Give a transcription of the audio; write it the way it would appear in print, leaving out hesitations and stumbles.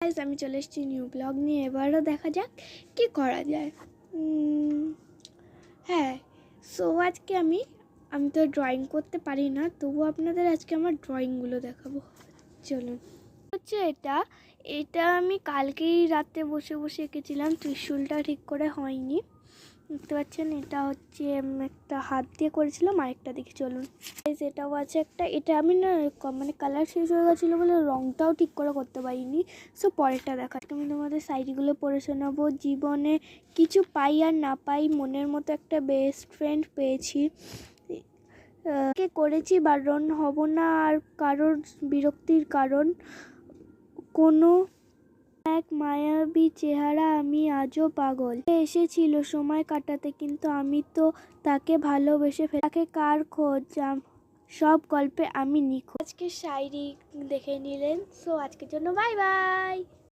Guys, আমি চলে এসেছি নিউ ব্লগ নিয়ে। এবারও দেখা যাক কি করা যায়। হ্যাঁ, সো আজকে আমি তো ড্রয়িং করতে পারি না, তবুও আপনাদের আজকে আমার ড্রয়িংগুলো দেখাবো। চলুন। হচ্ছে এটা আমি কালকেই রাতে বসে বসে এঁকেছিলাম। ত্রিশূলটা ঠিক করে হয়নি, দেখতে পাচ্ছেন। এটা হচ্ছে একটা হাত দিয়ে করেছিলাম, আরেকটা দিকে চলুন। এটাও আছে একটা। এটা আমি না মানে কালার শেষ হয়ে গেছিলো বলে রঙটাও ঠিক করে করতে পারিনি। সো পরেরটা দেখা, আমি তোমাদের সাইডগুলো পড়ে শোনাবো। জীবনে কিছু পাই আর না পাই, মনের মতো একটা বেস্ট ফ্রেন্ড পেয়েছি। কে করেছি বারণ, হব না আর কারোর বিরক্তির কারণ। কোনো এক মায়াবী চেহারা, আমি আজও পাগল। এসেছিল সময় কাটাতে, কিন্তু আমি তো তাকে ভালোবেসে তাকে কার খোঁজ, সব গল্পে আমি নিখোঁজ। আজকে শায়রি দেখে নিলেন। সো আজকের জন্য বাই বাই।